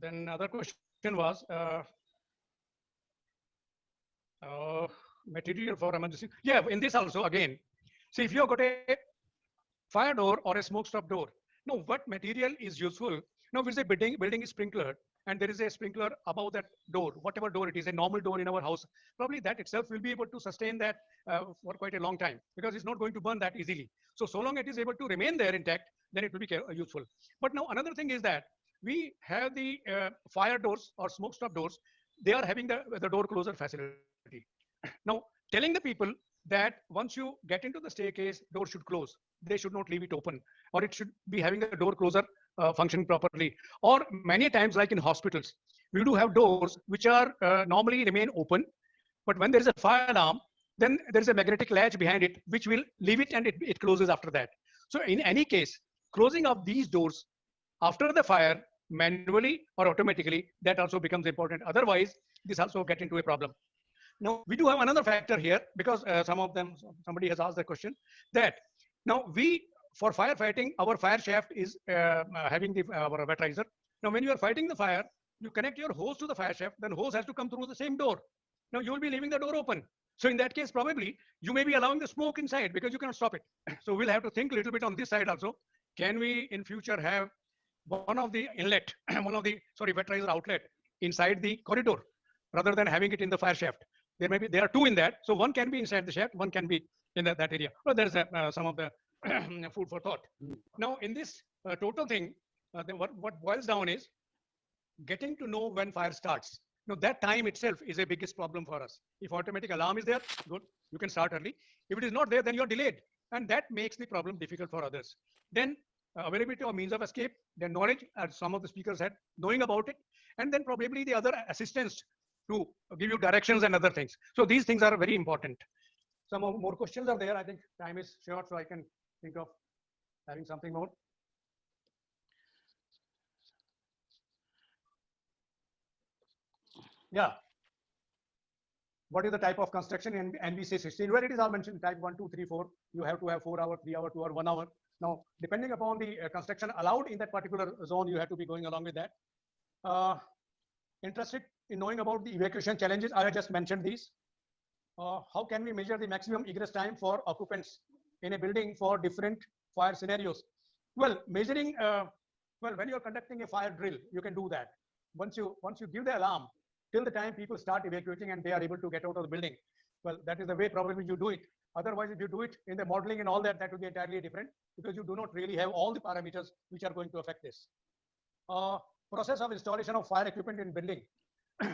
Then other question was material for emergency. Yeah, in this also again, see if you've got a fire door or a smoke stop door. Now, what material is useful? Now, if it's a building is sprinklered, and there is a sprinkler above that door, whatever door it is, a normal door in our house, probably that itself will be able to sustain that for quite a long time, because it's not going to burn that easily. So long it is able to remain there intact, then it will be useful. But now another thing is that we have the fire doors or smoke stop doors. They are having the door closer facility. Now, telling the people that once you get into the staircase, door should close. They should not leave it open, or it should be having the door closer functioning properly. Or many times, like in hospitals, we do have doors which are normally remain open, but when there is a fire alarm, then there is a magnetic latch behind it, which will leave it and it closes after that. So in any case, closing of these doors after the fire, manually or automatically, that also becomes important. Otherwise, this also get into a problem. Now, we do have another factor here, because somebody has asked the question that now for firefighting, our fire shaft is having our wet riser. Now, when you are fighting the fire, you connect your hose to the fire shaft, then hose has to come through the same door. Now, you will be leaving the door open. So in that case, probably you may be allowing the smoke inside because you cannot stop it. So we'll have to think a little bit on this side also. Can we in future have one of the inlet, wet riser outlet inside the corridor rather than having it in the fire shaft? There are two in that. So one can be inside the shaft, one can be in that area. But there's some of the food for thought. Now, in this total thing, what boils down is getting to know when fire starts. Now, that time itself is a biggest problem for us. If automatic alarm is there, good, you can start early. If it is not there, then you're delayed. And that makes the problem difficult for others. Then availability of means of escape, then knowledge, as some of the speakers had, knowing about it, and then probably the other assistance to give you directions and other things. So these things are very important. Some more questions are there. I think time is short, so I can think of having something more. Yeah. What is the type of construction in NBC 16? Where it is all mentioned, type 1, 2, 3, 4. You have to have 4 hour, 3 hour, 2 hour, 1 hour. Now, depending upon the construction allowed in that particular zone, you have to be going along with that. Interested in knowing about the evacuation challenges? I just mentioned these. How can we measure the maximum egress time for occupants in a building for different fire scenarios? Well, measuring, when you're conducting a fire drill, you can do that. Once you give the alarm, till the time people start evacuating and they are able to get out of the building, well, that is the way probably you do it. Otherwise, if you do it in the modeling and all that, that will be entirely different, because you do not really have all the parameters which are going to affect this. Process of installation of fire equipment in building.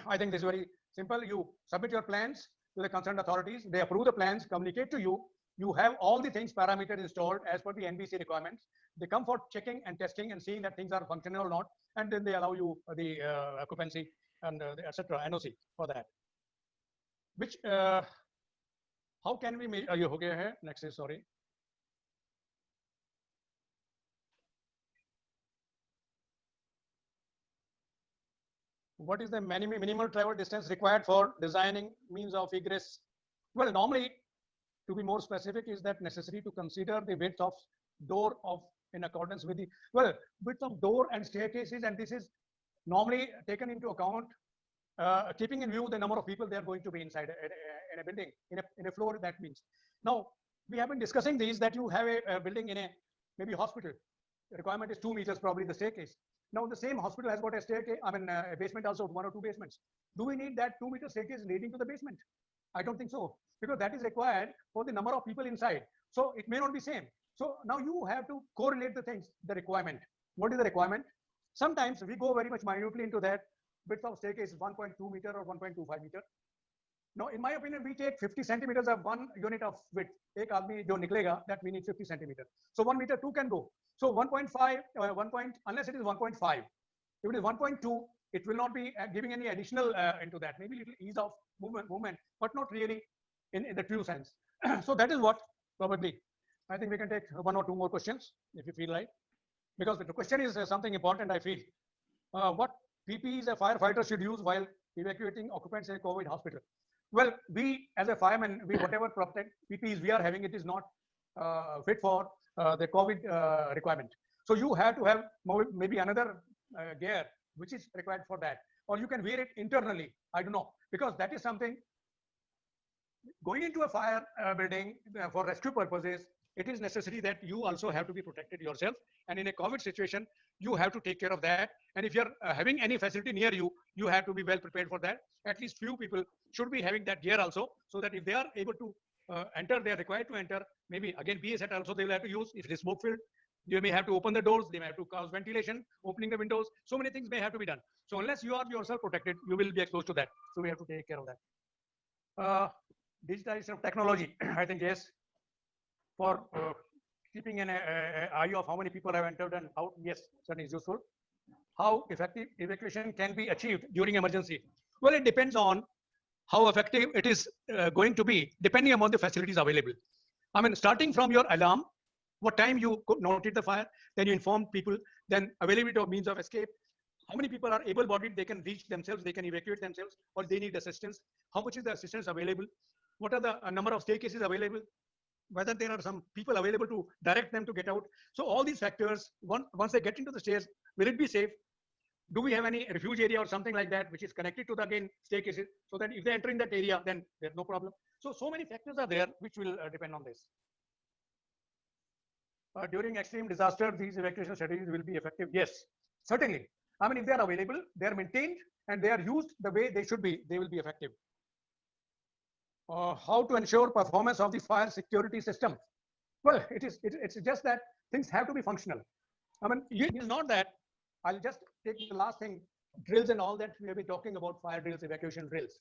I think this is very simple. You submit your plans to the concerned authorities. They approve the plans, communicate to you. You have all the things parameter installed as per the NBC requirements. They come for checking and testing and seeing that things are functional or not, and then they allow you the occupancy and etc. NOC for that. Which how can we make? Are you okay here? Next is sorry. What is the minimal travel distance required for designing means of egress? Well, normally, to be more specific, is that necessary to consider the width of door in accordance with the width of door and staircases, and this is normally taken into account, keeping in view the number of people they are going to be inside in a building, in a floor. That means now we have been discussing these, that you have a building in a maybe hospital. The requirement is 2 meters, probably the staircase. Now the same hospital has got a staircase, a basement also, 1 or 2 basements. Do we need that 2-meter staircase leading to the basement? I don't think so, because that is required for the number of people inside. So it may not be same. So now you have to correlate the things, the requirement. What is the requirement? Sometimes we go very much minutely into that. Width of staircase is 1.2 meter or 1.25 meter. Now, in my opinion, we take 50 centimeters of 1 unit of width. Ek aadmi jo niklega, that we need 50 centimeters. So 1 meter 2 can go. So 1.5, unless it is 1.5. If it is 1.2, it will not be giving any additional into that. Maybe little ease of movement, but not really in the true sense. So that is what probably. I think we can take 1 or 2 more questions if you feel like. Because the question is something important, I feel. What PPEs a firefighter should use while evacuating occupants in a COVID hospital? Well, we as a fireman, we whatever protect PPEs we are having, it is not fit for the COVID requirement. So you have to have maybe another gear which is required for that, or you can wear it internally. I don't know, because that is something. Going into a fire building for rescue purposes, it is necessary that you also have to be protected yourself. And in a COVID situation, you have to take care of that. And if you're having any facility near you, you have to be well prepared for that. At least few people should be having that gear also, so that if they are able to enter, they are required to enter. Maybe again, BA set also they will have to use. If it is smoke filled, you may have to open the doors, they may have to cause ventilation, opening the windows. So many things may have to be done. So unless you are yourself protected, you will be exposed to that. So we have to take care of that. Digitization of technology, I think yes, for keeping an eye of how many people have entered and out, yes, certainly is useful. How effective evacuation can be achieved during emergency? Well, it depends on how effective it is going to be, depending upon the facilities available. I mean, starting from your alarm, what time you noted the fire, then you inform people, then availability of means of escape, how many people are able-bodied, they can reach themselves, they can evacuate themselves, or they need assistance, how much is the assistance available, what are the number of staircases available, whether there are some people available to direct them to get out. So all these factors, once they get into the stairs, will it be safe? Do we have any refuge area or something like that, which is connected to the again staircases, so that if they enter in that area, then there's no problem. So many factors are there which will depend on this. During extreme disaster, these evacuation strategies will be effective. Yes, certainly. I mean, if they are available, they are maintained, and they are used the way they should be, they will be effective. How to ensure performance of the fire security system? Well, it's just that things have to be functional. I mean, it is not that. I'll just take the last thing, drills and all that we have been talking about, fire drills, evacuation drills.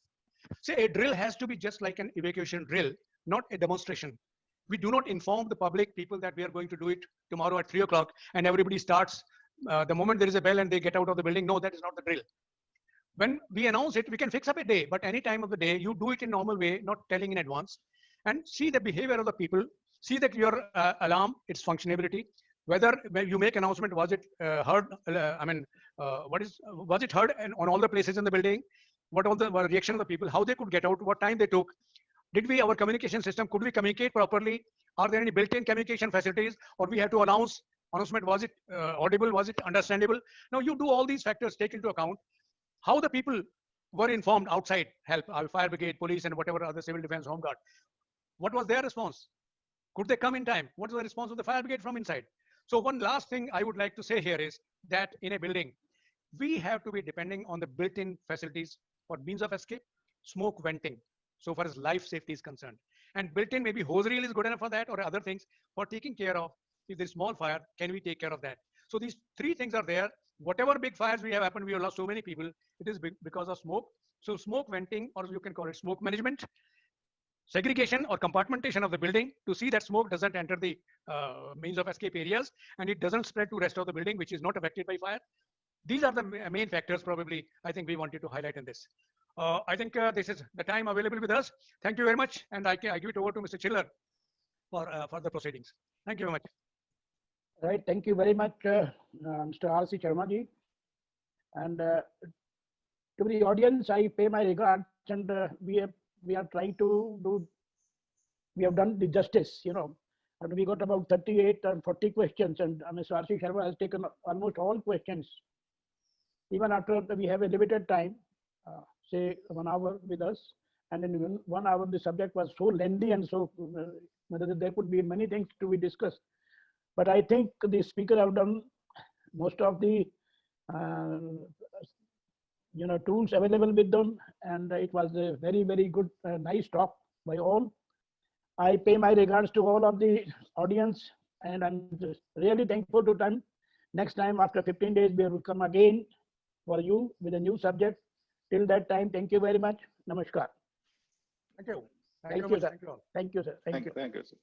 Say a drill has to be just like an evacuation drill, not a demonstration. We do not inform the public people that we are going to do it tomorrow at 3 o'clock and everybody starts the moment there is a bell and they get out of the building. No, that is not the drill. When we announce it, we can fix up a day, but any time of the day, you do it in normal way, not telling in advance, and see the behavior of the people, see that your alarm, its functionality, whether when you make announcement, was it heard? Was it heard on all the places in the building? What was the reaction of the people? How they could get out? What time they took? Did we, our communication system, could we communicate properly? Are there any built-in communication facilities, or we have to announcement? Was it audible? Was it understandable? Now you do all these factors, take into account. How the people were informed outside, help, fire brigade, police, and whatever other civil defense, home guard. What was their response? Could they come in time? What was the response of the fire brigade from inside? So one last thing I would like to say here is that in a building, we have to be depending on the built-in facilities for means of escape, smoke venting, so far as life safety is concerned. And built-in, maybe hose reel is good enough for that, or other things for taking care of, if there's small fire, can we take care of that? So these 3 things are there. Whatever big fires we have happened, we have lost so many people, it is because of smoke. So smoke venting, or you can call it smoke management, segregation or compartmentation of the building to see that smoke doesn't enter the means of escape areas and it doesn't spread to rest of the building, which is not affected by fire. These are the main factors probably I think we wanted to highlight in this. I think this is the time available with us. Thank you very much. And I give it over to Mr. Chiller for further proceedings. Thank you very much. Right. Thank you very much, Mr. R.C. Sharma ji. And to the audience, I pay my regards, and we are trying to do, we have done the justice, you know, and we got about 38 or 40 questions, and Mr. R.C. Sharma has taken almost all questions. Even after we have a limited time, say 1 hour with us, and in 1 hour the subject was so lengthy and so there could be many things to be discussed. But I think the speaker have done most of the tools available with them, and it was a very, very good, nice talk by all. I pay my regards to all of the audience, and I'm just really thankful to them. Next time, after 15 days, we will come again for you with a new subject. Till that time, thank you very much. Namaskar. Thank you. Thank very you, much. sir. Thank you all. Thank you, sir. Thank you. Thank you, sir.